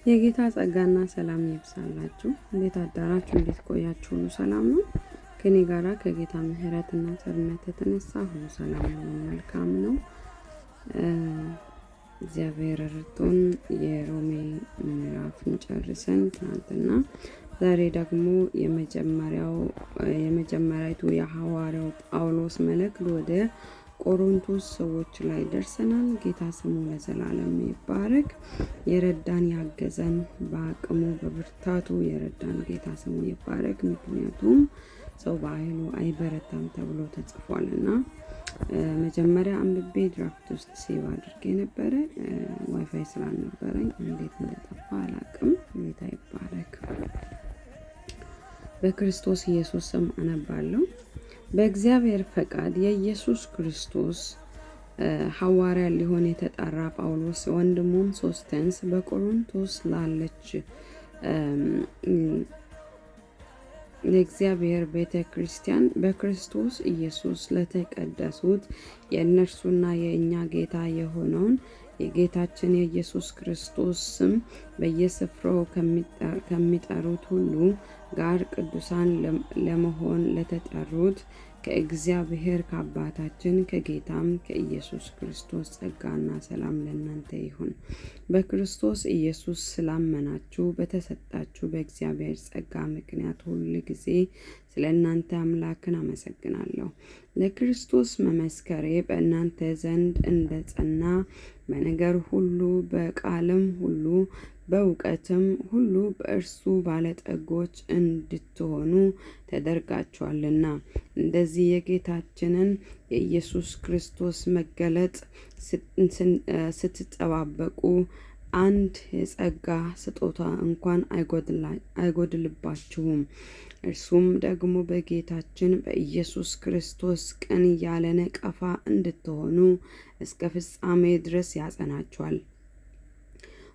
የጌታ ጸጋና ሰላም ይብዛላችሁ። እንዴት አዳራችሁ? እንዴት ቆያችሁ? ሁሉ ሰላም ነው? ከኔ ጋራ ከጌታ ምሕረትና ቸርነት የተነሳ ሁሉ ሰላም ነው፣ መልካም ነው። እግዚአብሔር ረድቶን የሮሜ ምዕራፍን ጨርሰን ትናንትና ዛሬ ደግሞ የመጀመሪያይቱ የሐዋርያው ጳውሎስ መልእክት ወደ ቆሮንቶስ ሰዎች ላይ ደርሰናል። ጌታ ስሙ ለዘላለም ይባረክ። የረዳን ያገዘን በአቅሙ በብርታቱ የረዳን ጌታ ስሙ ይባረክ። ምክንያቱም ሰው በኃይሉ አይበረታም ተብሎ ተጽፏልና መጀመሪያ አንብቤ ድራፍት ውስጥ ሴቭ አድርጌ ነበረ። ዋይፋይ ስላልነበረኝ እንዴት እንደጠፋ አላቅም። ጌታ ይባረክ። በክርስቶስ ኢየሱስ ስም አነባለሁ። በእግዚአብሔር ፈቃድ የኢየሱስ ክርስቶስ ሐዋርያ ሊሆን የተጠራ ጳውሎስ ወንድሙም ሶስተንስ በቆሮንቶስ ላለች የእግዚአብሔር ቤተ ክርስቲያን በክርስቶስ ኢየሱስ ለተቀደሱት የእነርሱና የእኛ ጌታ የሆነውን የጌታችን የኢየሱስ ክርስቶስ ስም በየስፍራው ከሚጠሩት ሁሉ ጋር ቅዱሳን ለመሆን ለተጠሩት ከእግዚአብሔር ከአባታችን ከጌታም ከኢየሱስ ክርስቶስ ጸጋና ሰላም ለእናንተ ይሁን። በክርስቶስ ኢየሱስ ስላመናችሁ በተሰጣችሁ በእግዚአብሔር ጸጋ ምክንያት ሁል ጊዜ ስለ እናንተ አምላክን አመሰግናለሁ። ለክርስቶስ መመስከሬ በእናንተ ዘንድ እንደጸና በነገር ሁሉ በቃልም ሁሉ በእውቀትም ሁሉ በእርሱ ባለጠጎች እንድትሆኑ ተደርጋችኋልና እንደዚህ የጌታችንን የኢየሱስ ክርስቶስ መገለጥ ስትጠባበቁ አንድ የጸጋ ስጦታ እንኳን አይጎድልባችሁም። እርሱም ደግሞ በጌታችን በኢየሱስ ክርስቶስ ቀን ያለ ነቀፋ እንድትሆኑ እስከ ፍጻሜ ድረስ ያጸናችኋል።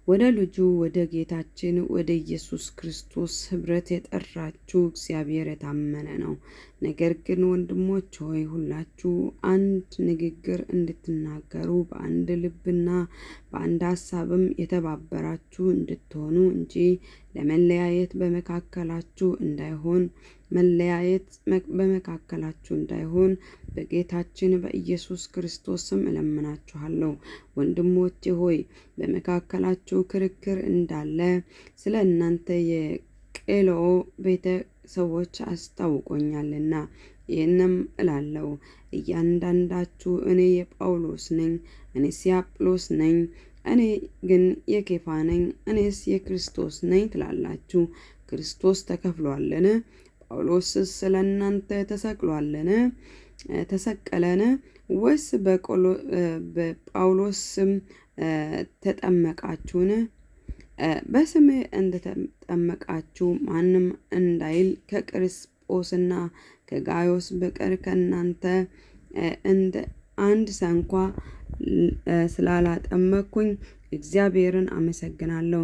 ወደ ልጁ ወደ ጌታችን ወደ ኢየሱስ ክርስቶስ ኅብረት የጠራችሁ እግዚአብሔር የታመነ ነው። ነገር ግን ወንድሞች ሆይ ሁላችሁ አንድ ንግግር እንድትናገሩ በአንድ ልብና በአንድ ሐሳብም የተባበራችሁ እንድትሆኑ እንጂ ለመለያየት በመካከላችሁ እንዳይሆን በጌታችን በኢየሱስ ክርስቶስም እለምናችኋለሁ። ወንድሞቼ ሆይ በመካከላችሁ ክርክር እንዳለ ስለ እናንተ የቄሎኦ ቤተ ሰዎች አስታውቆኛልና ይህንም እላለሁ፣ እያንዳንዳችሁ እኔ የጳውሎስ ነኝ፣ እኔስ የአጵሎስ ነኝ፣ እኔ ግን የኬፋ ነኝ፣ እኔስ የክርስቶስ ነኝ ትላላችሁ። ክርስቶስ ተከፍሏልን? ጳውሎስስ ስለ እናንተ ተሰቀለን? ወይስ በጳውሎስ ስም ተጠመቃችሁን? በስሜ እንደተጠመቃችሁ ማንም እንዳይል ከቅርስጶስና ከጋዮስ በቀር ከእናንተ እንደ አንድ ሰንኳ ስላላጠመኩኝ እግዚአብሔርን አመሰግናለሁ።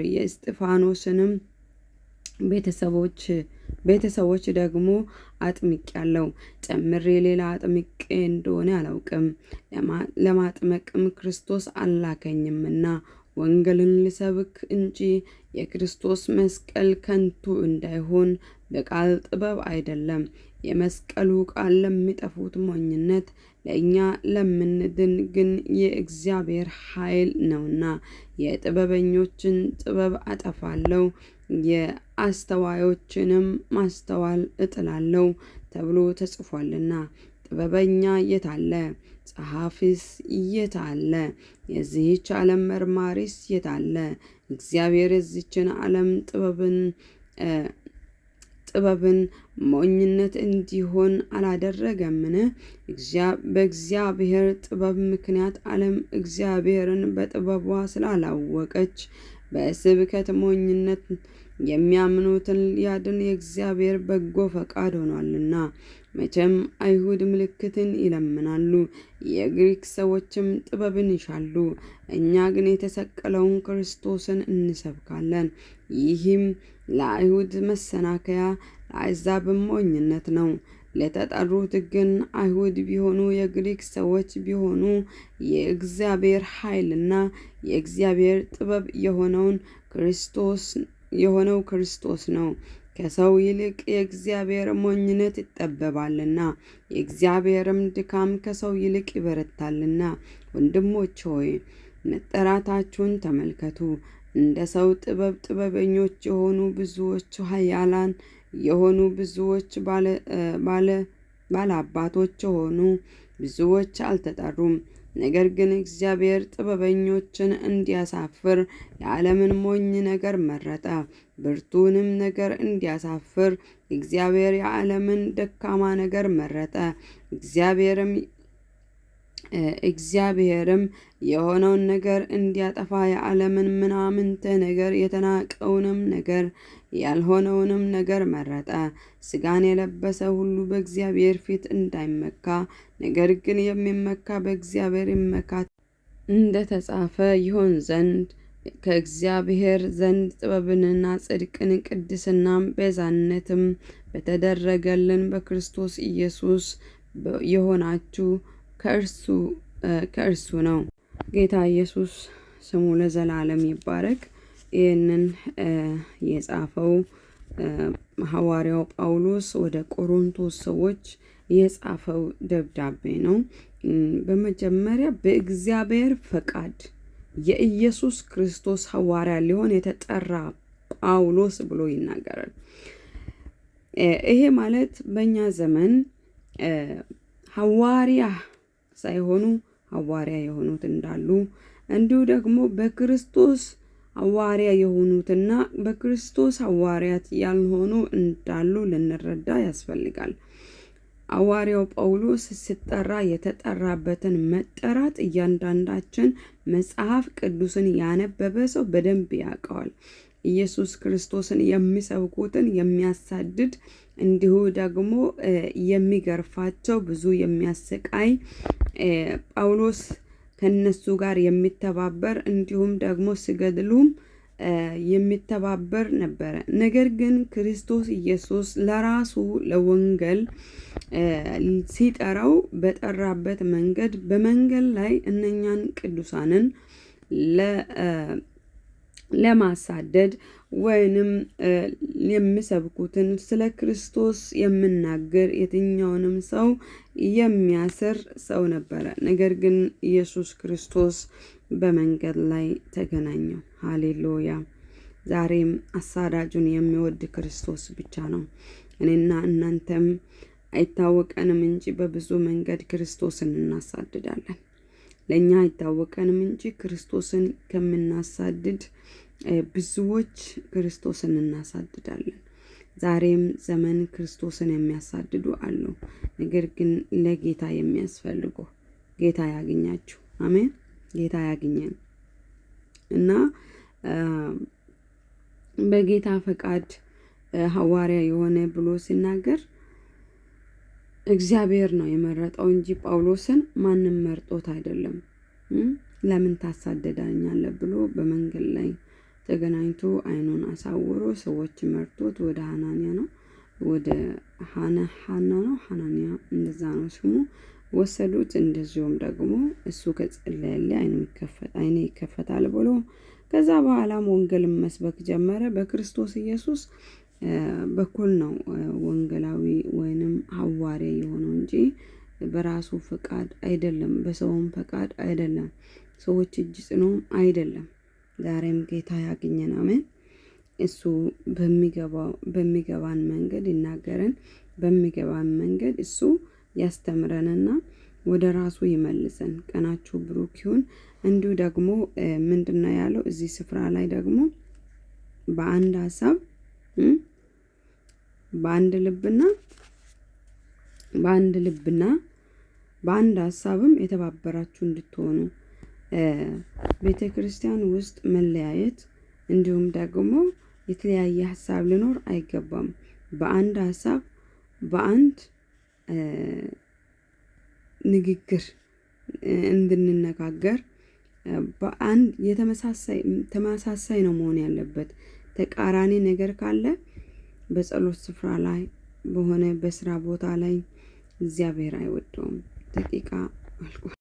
የእስጢፋኖስንም ቤተሰቦች ደግሞ አጥምቄአለሁ። ጨምሬ ሌላ አጥምቄ እንደሆነ አላውቅም። ለማጥመቅም ክርስቶስ አላከኝምና ወንጌልን ልሰብክ እንጂ የክርስቶስ መስቀል ከንቱ እንዳይሆን በቃል ጥበብ አይደለም። የመስቀሉ ቃል ለሚጠፉት ሞኝነት፣ ለእኛ ለምንድን ግን የእግዚአብሔር ኃይል ነውና። የጥበበኞችን ጥበብ አጠፋለሁ፣ የአስተዋዮችንም ማስተዋል እጥላለሁ ተብሎ ተጽፏልና። ጥበበኛ የት አለ? ጸሐፊስ የት አለ? የዚህች ዓለም መርማሪስ የት አለ? እግዚአብሔር የዚችን ዓለም ጥበብን ሞኝነት እንዲሆን አላደረገምን? በእግዚአብሔር ጥበብ ምክንያት ዓለም እግዚአብሔርን በጥበቧ ስላላወቀች በስብከት ሞኝነት የሚያምኑትን ሊያድን የእግዚአብሔር በጎ ፈቃድ ሆኗልና። መቼም አይሁድ ምልክትን ይለምናሉ፣ የግሪክ ሰዎችም ጥበብን ይሻሉ። እኛ ግን የተሰቀለውን ክርስቶስን እንሰብካለን። ይህም ለአይሁድ መሰናከያ ለአሕዛብም ሞኝነት ነው። ለተጠሩት ግን አይሁድ ቢሆኑ የግሪክ ሰዎች ቢሆኑ የእግዚአብሔር ኃይልና የእግዚአብሔር ጥበብ የሆነው ክርስቶስ ነው። ከሰው ይልቅ የእግዚአብሔር ሞኝነት ይጠበባልና የእግዚአብሔርም ድካም ከሰው ይልቅ ይበረታልና። ወንድሞች ሆይ መጠራታችሁን ተመልከቱ። እንደ ሰው ጥበብ ጥበበኞች የሆኑ ብዙዎች፣ ኃያላን የሆኑ ብዙዎች፣ ባለአባቶች የሆኑ ብዙዎች አልተጠሩም። ነገር ግን እግዚአብሔር ጥበበኞችን እንዲያሳፍር የዓለምን ሞኝ ነገር መረጠ። ብርቱንም ነገር እንዲያሳፍር እግዚአብሔር የዓለምን ደካማ ነገር መረጠ። እግዚአብሔርም የሆነውን ነገር እንዲያጠፋ የዓለምን ምናምንተ ነገር የተናቀውንም ነገር ያልሆነውንም ነገር መረጠ። ሥጋን የለበሰ ሁሉ በእግዚአብሔር ፊት እንዳይመካ፣ ነገር ግን የሚመካ በእግዚአብሔር ይመካ እንደተጻፈ ይሆን ዘንድ ከእግዚአብሔር ዘንድ ጥበብንና ጽድቅን ቅድስናም ቤዛነትም በተደረገልን በክርስቶስ ኢየሱስ የሆናችሁ ከእርሱ ነው። ጌታ ኢየሱስ ስሙ ለዘላለም ይባረክ። ይህንን የጻፈው ሐዋርያው ጳውሎስ ወደ ቆሮንቶስ ሰዎች የጻፈው ደብዳቤ ነው። በመጀመሪያ በእግዚአብሔር ፈቃድ የኢየሱስ ክርስቶስ ሐዋርያ ሊሆን የተጠራ ጳውሎስ ብሎ ይናገራል። ይሄ ማለት በእኛ ዘመን ሐዋርያ ሳይሆኑ ሐዋርያ የሆኑት እንዳሉ፣ እንዲሁ ደግሞ በክርስቶስ ሐዋርያ የሆኑትና በክርስቶስ ሐዋርያት ያልሆኑ እንዳሉ ልንረዳ ያስፈልጋል። ሐዋርያው ጳውሎስ ሲጠራ የተጠራበትን መጠራት እያንዳንዳችን መጽሐፍ ቅዱስን ያነበበ ሰው በደንብ ያውቀዋል። ኢየሱስ ክርስቶስን የሚሰብኩትን የሚያሳድድ እንዲሁ ደግሞ የሚገርፋቸው ብዙ የሚያሰቃይ ጳውሎስ ከነሱ ጋር የሚተባበር እንዲሁም ደግሞ ሲገድሉም የሚተባበር ነበረ። ነገር ግን ክርስቶስ ኢየሱስ ለራሱ ለወንጌል ሲጠራው በጠራበት መንገድ በመንገድ ላይ እነኛን ቅዱሳንን ለማሳደድ ወይንም የሚሰብኩትን ስለ ክርስቶስ የምናገር የትኛውንም ሰው የሚያስር ሰው ነበረ። ነገር ግን ኢየሱስ ክርስቶስ በመንገድ ላይ ተገናኘው። ሃሌሉያ! ዛሬም አሳዳጁን የሚወድ ክርስቶስ ብቻ ነው። እኔና እናንተም አይታወቀንም እንጂ በብዙ መንገድ ክርስቶስን እናሳድዳለን። ለእኛ አይታወቀንም እንጂ ክርስቶስን ከምናሳድድ ብዙዎች ክርስቶስን እናሳድዳለን። ዛሬም ዘመን ክርስቶስን የሚያሳድዱ አሉ። ነገር ግን ለጌታ የሚያስፈልጉ ጌታ ያገኛችሁ። አሜን። ጌታ ያገኘን እና በጌታ ፈቃድ ሐዋርያ የሆነ ብሎ ሲናገር እግዚአብሔር ነው የመረጠው እንጂ ጳውሎስን ማንም መርጦት አይደለም። ለምን ታሳደዳኛለህ ብሎ በመንገድ ላይ ተገናኝቶ አይኑን አሳውሮ ሰዎች መርጦት ወደ ሐናንያ ነው ወደ ሐናንያ እንደዛ ነው ስሙ ወሰዱት። እንደዚሁም ደግሞ እሱ ከጸለየ አይኑ ይከፈታል ብሎ ከዛ በኋላም ወንጌልን መስበክ ጀመረ። በክርስቶስ ኢየሱስ በኩል ነው ወንጌላዊ ወይንም ሐዋርያ የሆነው እንጂ በራሱ ፈቃድ አይደለም፣ በሰውም ፈቃድ አይደለም፣ ሰዎች እጅ ጽኖም አይደለም። ዛሬም ጌታ ያገኘን። አሜን። እሱ በሚገባን መንገድ ይናገረን፣ በሚገባን መንገድ እሱ ያስተምረንና ወደ ራሱ ይመልሰን። ቀናችሁ ብሩክ ይሁን። እንዲሁ ደግሞ ምንድነው ያለው እዚህ ስፍራ ላይ ደግሞ በአንድ ሀሳብ በአንድ ልብና በአንድ ሀሳብም የተባበራችሁ እንድትሆኑ። ቤተ ክርስቲያን ውስጥ መለያየት እንዲሁም ደግሞ የተለያየ ሀሳብ ሊኖር አይገባም። በአንድ ሀሳብ በአንድ ንግግር እንድንነጋገር በአንድ ተመሳሳይ ነው መሆን ያለበት። ተቃራኒ ነገር ካለ በጸሎት ስፍራ ላይ በሆነ በስራ ቦታ ላይ እግዚአብሔር አይወደውም። ደቂቃ አልቋል።